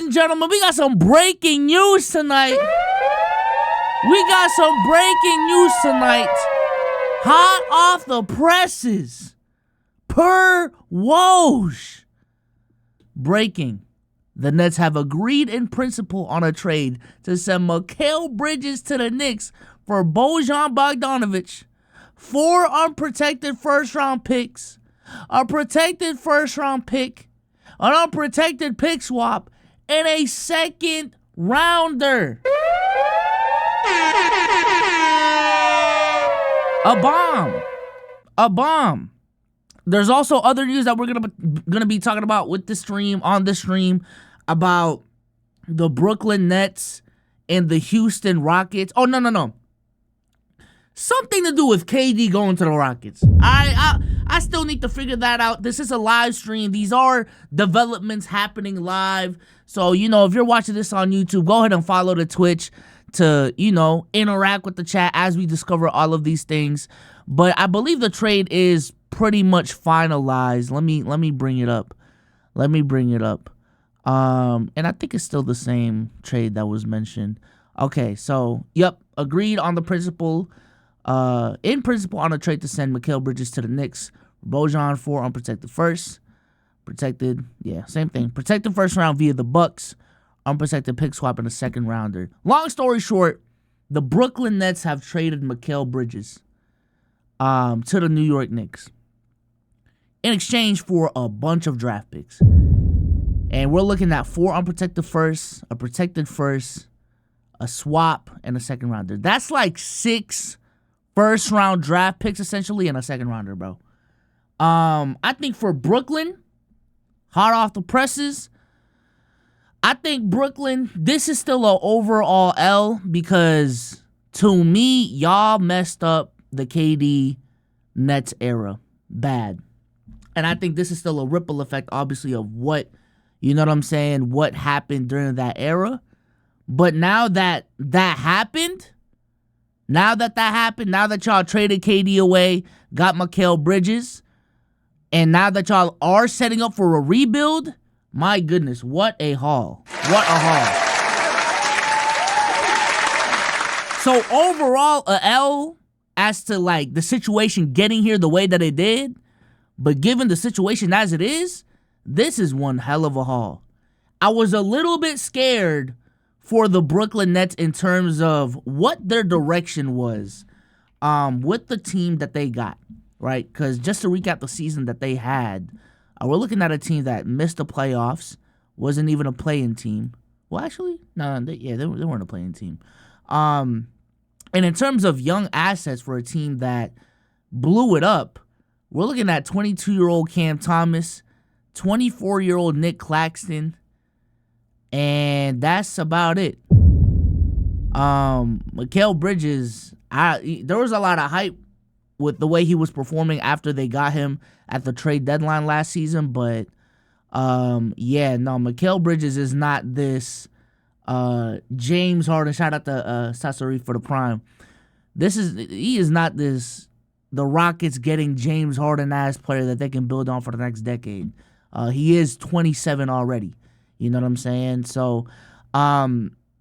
and gentlemen, we got some breaking news tonight. Hot off the presses. Per Woj. Breaking. The Nets have agreed in principle on a trade to send Mikal Bridges to the Knicks for Bojan Bogdanovic, 4 unprotected first-round picks, a protected first-round pick, an unprotected pick swap, and a second rounder. A bomb. There's also other news that we're gonna be talking about with the stream, on the stream, about the Brooklyn Nets and the Houston Rockets. Oh, no. Something to do with KD going to the Rockets. I still need to figure that out. This is a live stream. These are developments happening live. So, if you're watching this on YouTube, go ahead and follow the Twitch to, interact with the chat as we discover all of these things. But I believe the trade is pretty much finalized. Let me bring it up. And I think it's still the same trade that was mentioned. Okay, so, agreed on the principle. In principle on a trade to send Mikal Bridges to the Knicks. Bojan 4 unprotected first. Protected, same thing. Protected first round via the Bucks. Unprotected pick swap and a second rounder. Long story short, the Brooklyn Nets have traded Mikal Bridges to the New York Knicks in exchange for a bunch of draft picks. And we're looking at 4 unprotected firsts, a protected first, a swap, and a second rounder. That's like 6 first-round draft picks, essentially, and a second rounder, bro. I think for Brooklyn, hot off the presses, I think Brooklyn, this is still an overall L because, to me, y'all messed up the KD Nets era bad. And I think this is still a ripple effect, obviously, of what, what happened during that era. But now that happened, now that y'all traded KD away, got Mikal Bridges, and now that y'all are setting up for a rebuild, my goodness, what a haul. So overall, a L as to the situation getting here the way that it did, but given the situation as it is, this is one hell of a haul. I was a little bit scared for the Brooklyn Nets in terms of what their direction was with the team that they got, right? Because just to recap the season that they had, we're looking at a team that missed the playoffs, wasn't even a play-in team. Well, actually, no, they weren't a play-in team. And in terms of young assets for a team that blew it up, we're looking at 22-year-old Cam Thomas, 24-year-old Nick Claxton, and that's about it. Mikal Bridges, there was a lot of hype with the way he was performing after they got him at the trade deadline last season, but Mikal Bridges is not this James Harden. Shout out to Sassari for the prime. He is not this the Rockets getting James Harden ass player that they can build on for the next decade. He is 27 already. You know what I'm saying? So,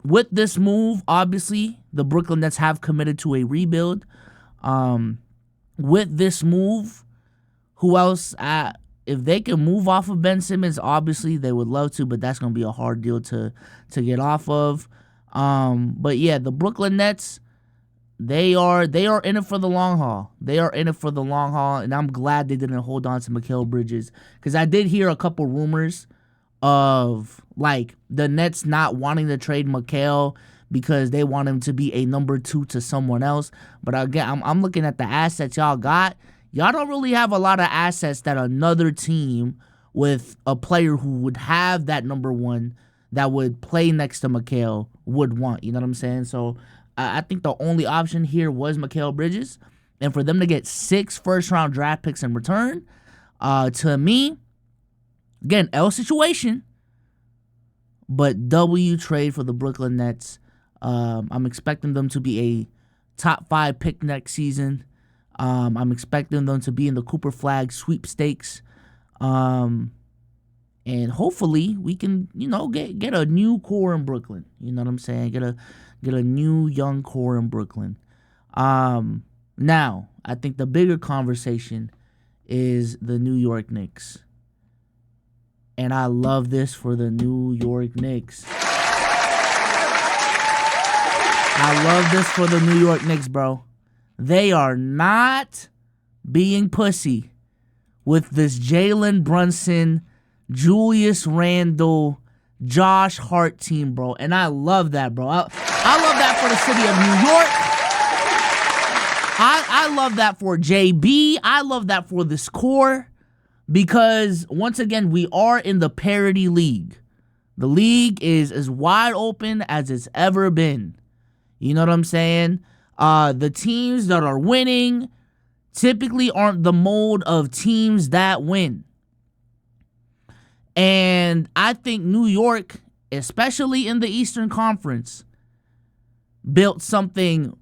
with this move, obviously, the Brooklyn Nets have committed to a rebuild. With this move, who else? If they can move off of Ben Simmons, obviously, they would love to, but that's going to be a hard deal to get off of. But, yeah, the Brooklyn Nets, they are in it for the long haul. And I'm glad they didn't hold on to Mikal Bridges because I did hear a couple rumors of the Nets not wanting to trade Mikal because they want him to be a number 2 to someone else. But again, I'm looking at the assets y'all got. Y'all don't really have a lot of assets that another team with a player who would have that number 1 that would play next to Mikal would want. You know what I'm saying? So I think the only option here was Mikal Bridges. And for them to get 6 first-round draft picks in return, to me, again, L situation, but W trade for the Brooklyn Nets. I'm expecting them to be a top 5 pick next season. I'm expecting them to be in the Cooper Flag sweepstakes. And And hopefully we can, get a new core in Brooklyn. You know what I'm saying? Get a new young core in Brooklyn. Now, I think the bigger conversation is the New York Knicks. And I love this for the New York Knicks. I love this for the New York Knicks, bro. They are not being pussy with this Jalen Brunson, Julius Randle, Josh Hart team, bro. And I love that, bro. I love that for the city of New York. I love that for JB. I love that for this core. Because, once again, we are in the parity league. The league is as wide open as it's ever been. You know what I'm saying? The teams that are winning typically aren't the mold of teams that win. And I think New York, especially in the Eastern Conference, built something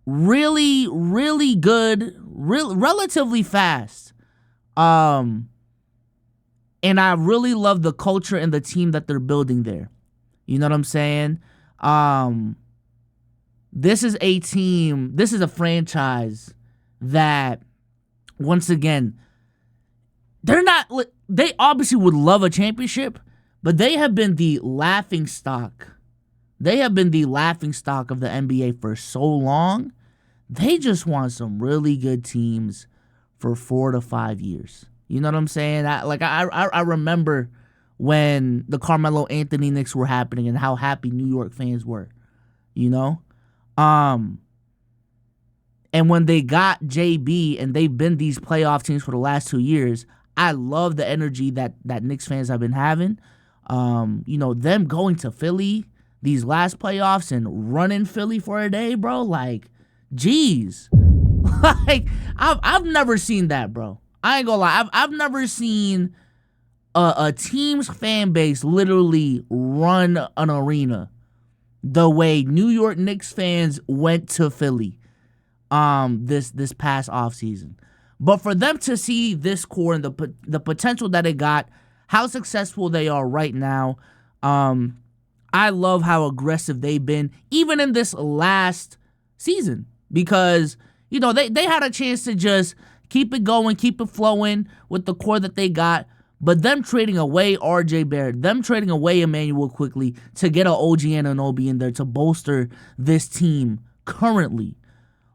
really, really good, relatively fast. And I really love the culture and the team that they're building there. You know what I'm saying? This is a team, this is a franchise that, once again, they obviously would love a championship, but they have been the laughing stock. They have been the laughing stock of the NBA for so long. They just want some really good teams for 4 to 5 years. You know what I'm saying? I remember when the Carmelo Anthony Knicks were happening and how happy New York fans were, you know? And when they got JB and they've been these playoff teams for the last 2 years, I love the energy that Knicks fans have been having. Them going to Philly these last playoffs and running Philly for a day, bro, like, geez. Like, I've never seen that, bro. I ain't gonna lie. I've never seen a team's fan base literally run an arena the way New York Knicks fans went to Philly this past offseason. But for them to see this core and the potential that it got, how successful they are right now, I love how aggressive they've been, even in this last season. Because, they had a chance to just keep it going, keep it flowing with the core that they got. But them trading away R.J. Barrett, them trading away Emmanuel Quickly to get an OG Anunoby in there to bolster this team currently,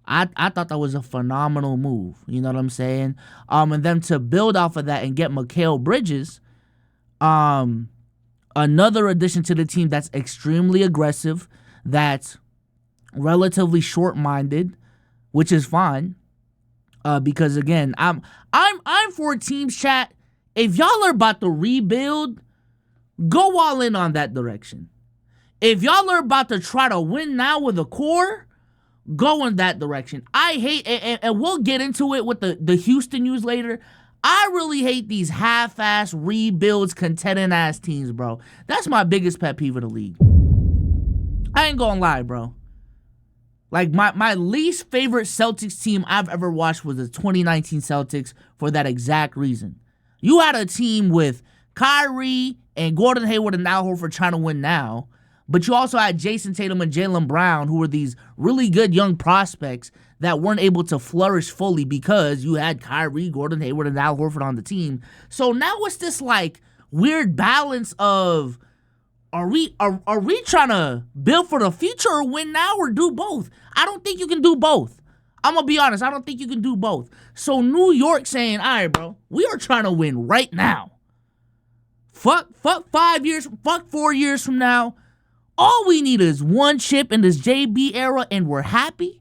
I thought that was a phenomenal move. You know what I'm saying? And them to build off of that and get Mikal Bridges, another addition to the team that's extremely aggressive, that's relatively short-minded, which is fine. Because again, I'm for teams, chat. If y'all are about to rebuild, go all in on that direction. If y'all are about to try to win now with a core, go in that direction. I hate, and we'll get into it with the Houston news later. I really hate these half-ass rebuilds, contending-ass teams, bro. That's my biggest pet peeve of the league. I ain't gonna lie, bro. Like, my least favorite Celtics team I've ever watched was the 2019 Celtics for that exact reason. You had a team with Kyrie and Gordon Hayward and Al Horford trying to win now, but you also had Jason Tatum and Jaylen Brown, who were these really good young prospects that weren't able to flourish fully because you had Kyrie, Gordon Hayward, and Al Horford on the team. So now it's this, like, weird balance of, are we trying to build for the future or win now or do both? I don't think you can do both. I'm going to be honest. I don't think you can do both. So New York saying, all right, bro, we are trying to win right now. Fuck 5 years, fuck 4 years from now. All we need is one chip in this JB era and we're happy.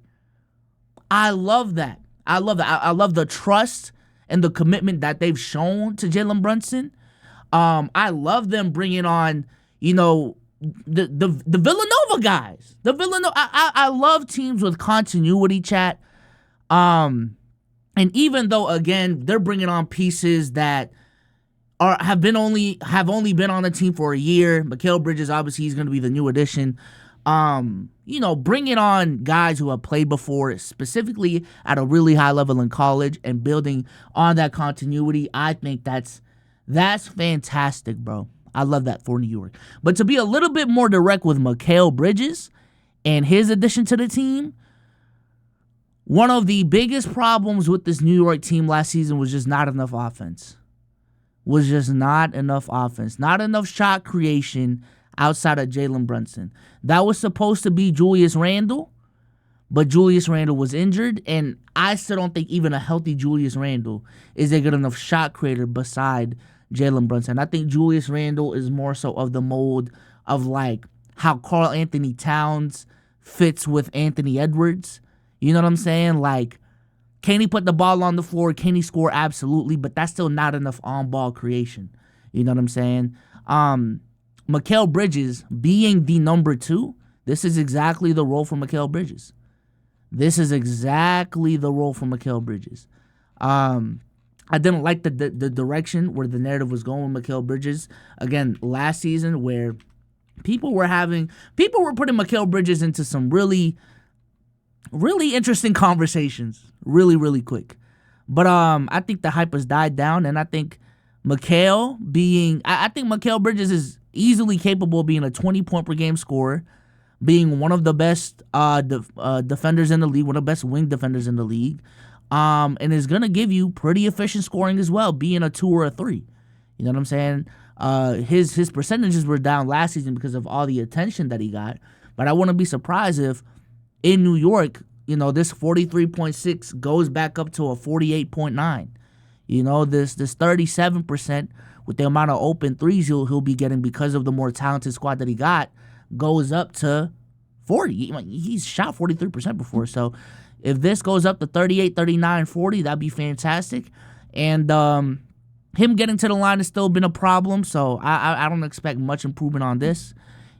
I love that. I love that. I love the trust and the commitment that they've shown to Jalen Brunson. I love them bringing on, the Villanova guys. I love teams with continuity, chat. And even though, again, they're bringing on pieces that have only been on the team for a year. Mikal Bridges, obviously, he's going to be the new addition. Bringing on guys who have played before, specifically at a really high level in college, and building on that continuity, I think that's That's fantastic, bro. I love that for New York. But to be a little bit more direct with Mikal Bridges and his addition to the team, one of the biggest problems with this New York team last season was just not enough offense. Not enough shot creation outside of Jalen Brunson. That was supposed to be Julius Randle, but Julius Randle was injured, and I still don't think even a healthy Julius Randle is a good enough shot creator beside Jalen Brunson. I think Julius Randle is more so of the mold of like how Karl Anthony Towns fits with Anthony Edwards. You know what I'm saying? Like, can he put the ball on the floor? Can he score? Absolutely, but that's still not enough on-ball creation. You know what I'm saying? Mikal Bridges being the number 2, this is exactly the role for Mikal Bridges. I didn't like the direction where the narrative was going with Mikal Bridges. Again, last season where people were putting Mikal Bridges into some really interesting conversations really quick. But I think the hype has died down, and I think Mikal Bridges is easily capable of being a 20-point per game scorer, being one of the best defenders in the league, one of the best wing defenders in the league, and is going to give you pretty efficient scoring as well, being a 2 or a 3. You know what I'm saying? His percentages were down last season because of all the attention that he got, but I wouldn't be surprised if in New York, you know, this 43.6 goes back up to a 48.9. You know, this 37% with the amount of open threes he'll be getting because of the more talented squad that he got goes up to 40. He's shot 43% before. So if this goes up to 38, 39, 40, that'd be fantastic. And him getting to the line has still been a problem. So I don't expect much improvement on this,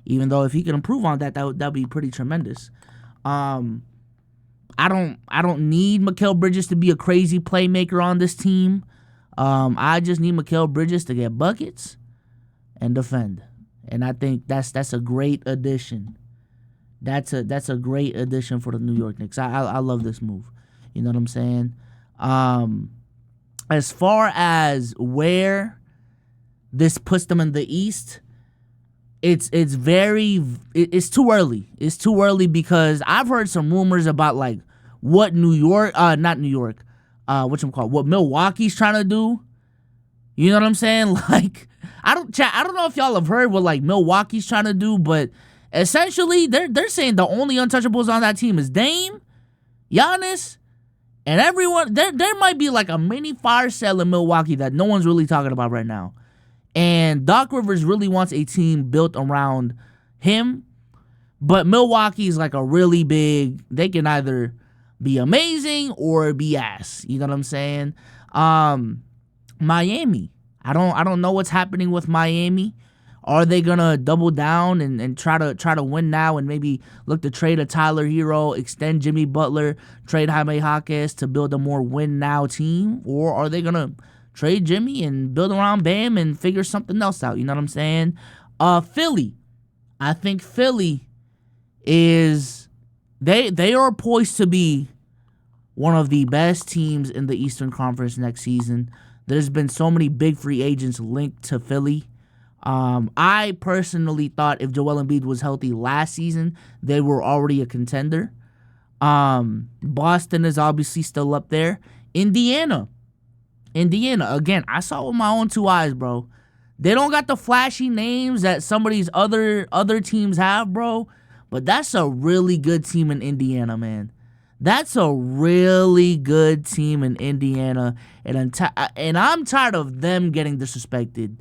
even though if he can improve on that'd be pretty tremendous. I don't need Mikal Bridges to be a crazy playmaker on this team. I just need Mikal Bridges to get buckets and defend. And I think that's a great addition. That's a great addition for the New York Knicks. I love this move. You know what I'm saying? As far as where this puts them in the East, it's too early. It's too early because I've heard some rumors about like what what Milwaukee's trying to do. You know what I'm saying? Like I don't know if y'all have heard what like Milwaukee's trying to do, but essentially they're saying the only untouchables on that team is Dame, Giannis, and everyone. There might be like a mini fire sale in Milwaukee that no one's really talking about right now. And Doc Rivers really wants a team built around him. But Milwaukee is like a really big, they can either be amazing or be ass. You know what I'm saying? Miami. I don't know what's happening with Miami. Are they gonna double down and try to win now and maybe look to trade a Tyler Hero, extend Jimmy Butler, trade Jaime Jaquez to build a more win now team? Or are they gonna trade Jimmy and build around Bam and figure something else out? You know what I'm saying? Philly. I think Philly is they are poised to be one of the best teams in the Eastern Conference next season. There's been so many big free agents linked to Philly. I personally thought if Joel Embiid was healthy last season, they were already a contender. Boston is obviously still up there. Indiana, again, I saw it with my own 2 eyes, bro. They don't got the flashy names that some of these other teams have, bro. But that's a really good team in Indiana, man. That's a really good team in Indiana. And I'm tired of them getting disrespected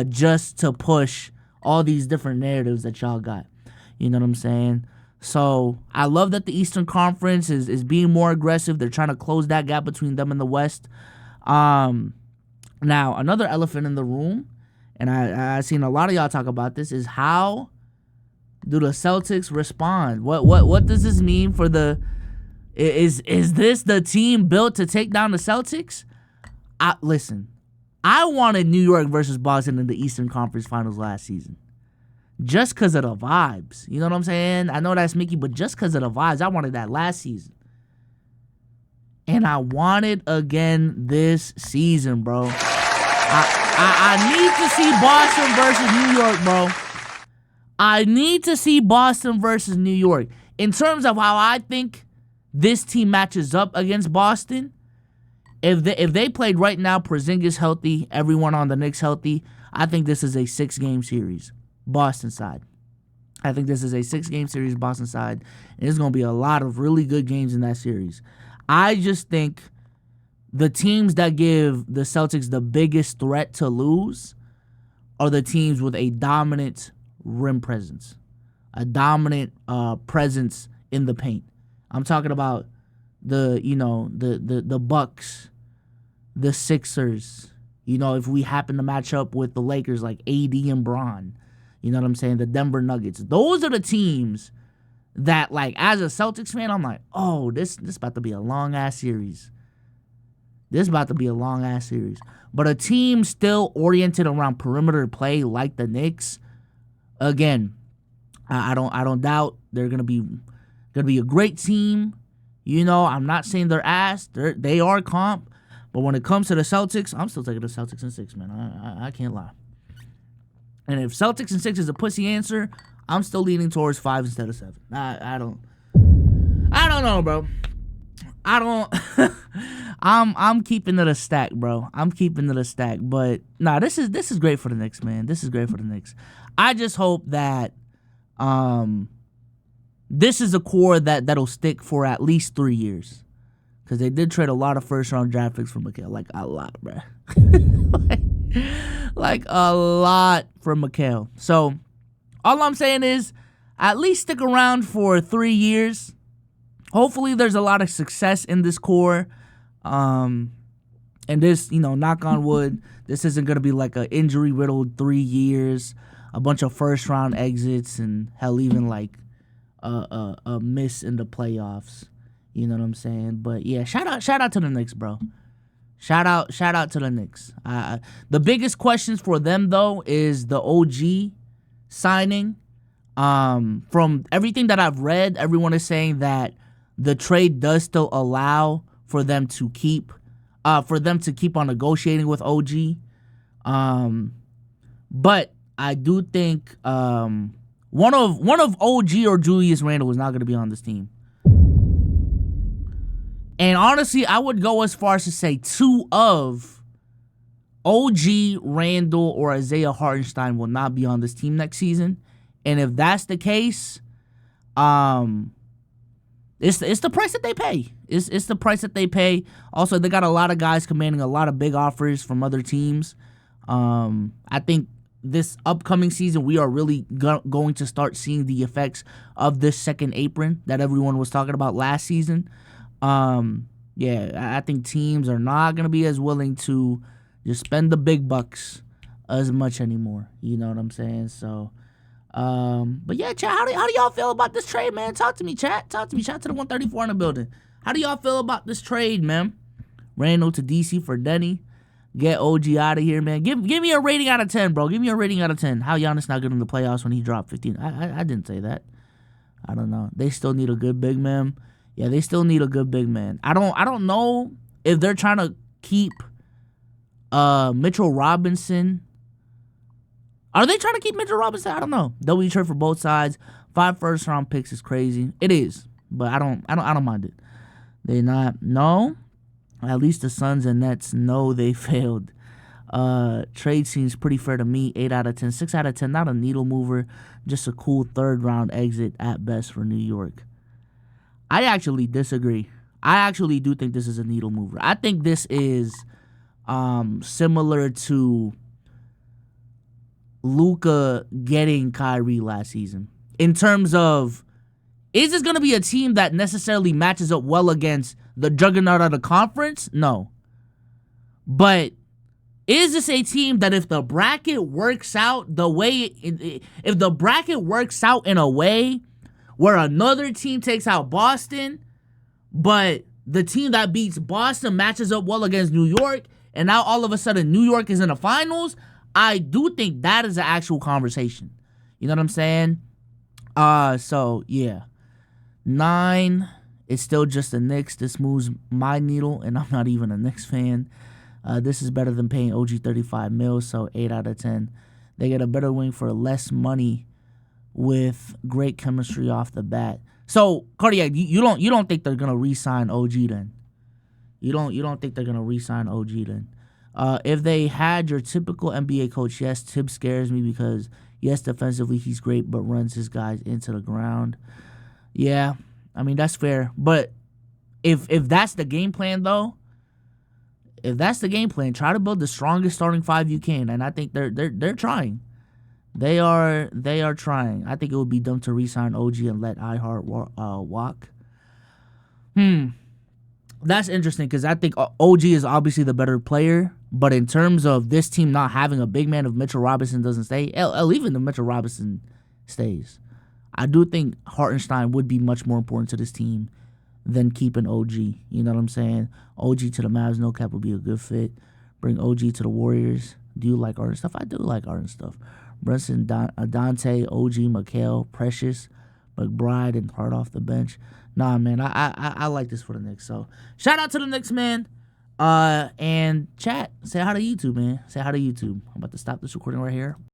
just to push all these different narratives that y'all got. You know what I'm saying? So I love that the Eastern Conference is being more aggressive. They're trying to close that gap between them and the West. Now, another elephant in the room, and I've seen a lot of y'all talk about this, is how do the Celtics respond? What does this mean for the... Is this the team built to take down the Celtics? Listen, I wanted New York versus Boston in the Eastern Conference Finals last season. Just because of the vibes. You know what I'm saying? I know that's Mickey, but just because of the vibes, I wanted that last season. And I want it again this season, bro. I need to see Boston versus New York, bro. I need to see Boston versus New York. In terms of how I think this team matches up against Boston, if they played right now, Porzingis healthy, everyone on the Knicks healthy, I think this is a 6-game series, Boston side. I think this is a 6-game series, Boston side, and there's going to be a lot of really good games in that series. I just think the teams that give the Celtics the biggest threat to lose are the teams with a dominant rim presence, a dominant presence in the paint. I'm talking about the Bucks, the Sixers. If we happen to match up with the Lakers like AD and Bron, you know what I'm saying? The Denver Nuggets. Those are the teams that, like, as a Celtics fan, I'm like, oh, this about to be a long-ass series. This about to be a long-ass series. But a team still oriented around perimeter play like the Knicks, again, I don't doubt they're gonna be a great team. I'm not saying they're ass. They are comp. But when it comes to the Celtics, I'm still taking the Celtics in 6, man. I can't lie. And if Celtics in 6 is a pussy answer, I'm still leaning towards 5 instead of 7. I don't know, bro. I'm keeping it a stack, bro. I'm keeping it a stack. But nah, this is great for the Knicks, man. This is great for the Knicks. I just hope that this is a core that'll stick for at least 3 years. Because they did trade a lot of first-round draft picks for Mikal. Like, a lot, bro. like, a lot for Mikal. So, all I'm saying is, at least stick around for 3 years. Hopefully, there's a lot of success in this core. And this, knock on wood, this isn't going to be like an injury-riddled 3 years, a bunch of first-round exits, and hell, even like a miss in the playoffs. You know what I'm saying? But yeah, shout out to the Knicks, bro. Shout out to the Knicks. The biggest questions for them though is the OG signing. From everything that I've read, everyone is saying that the trade does still allow for them to keep on negotiating with OG. But I do think one of OG or Julius Randle is not going to be on this team. And honestly, I would go as far as to say 2 of OG, Randle, or Isaiah Hartenstein will not be on this team next season. And if that's the case, it's the price that they pay. It's the price that they pay. Also, they got a lot of guys commanding a lot of big offers from other teams. I think this upcoming season, we are really going to start seeing the effects of this second apron that everyone was talking about last season. I think teams are not going to be as willing to just spend the big bucks as much anymore. You know what I'm saying? So, but yeah, chat, how do y'all feel about this trade, man? Talk to me, chat. Talk to me. Shout out to the 134 in the building. How do y'all feel about this trade, man? Randall to DC for Denny. Get OG out of here, man. Give me a rating out of 10, bro. Give me a rating out of 10. How Giannis not good in the playoffs when he dropped 15? I didn't say that. I don't know. They still need a good big man. Yeah, they still need a good big man. I don't know if they're trying to keep Mitchell Robinson. Are they trying to keep Mitchell Robinson? I don't know. W trade for both sides. 5 first-round picks is crazy. It is, but I don't mind it. They not no. At least the Suns and Nets know they failed. Trade seems pretty fair to me. 8 out of 10. 6 out of 10. Not a needle mover. Just a cool third-round exit at best for New York. I actually disagree. I actually do think this is a needle mover. I think this is similar to Luka getting Kyrie last season. In terms of, is this going to be a team that necessarily matches up well against the juggernaut of the conference? No. But is this a team that if the bracket works out the way, if the bracket works out in a way where another team takes out Boston, but the team that beats Boston matches up well against New York, and now all of a sudden New York is in the finals, I do think that is an actual conversation. You know what I'm saying? So, yeah. 9 is still just the Knicks. This moves my needle, and I'm not even a Knicks fan. This is better than paying OG 35 mils, so 8 out of 10. They get a better wing for less money with great chemistry off the bat. So, Cardiac, you don't think they're gonna re-sign OG then? You don't think they're gonna re-sign OG then? If they had your typical NBA coach, yes, Tibbs scares me because yes, defensively he's great, but runs his guys into the ground. Yeah, I mean that's fair. But if that's the game plan though, if that's the game plan, try to build the strongest starting five you can, and I think they're trying. They are trying. I think it would be dumb to re-sign OG and let iHeart walk. That's interesting because I think OG is obviously the better player, but in terms of this team not having a big man, if Mitchell Robinson doesn't stay, even if Mitchell Robinson stays, I do think Hartenstein would be much more important to this team than keeping OG. You know what I'm saying? OG to the Mavs, no cap would be a good fit. Bring OG to the Warriors. Do you like Arden stuff? I do like Arden stuff. Brunson, Dante, OG, Mikal, Precious, McBride, and Hart off the bench. Nah, man, I like this for the Knicks. So shout out to the Knicks, man. And chat, say hi to YouTube, man. Say hi to YouTube. I'm about to stop this recording right here.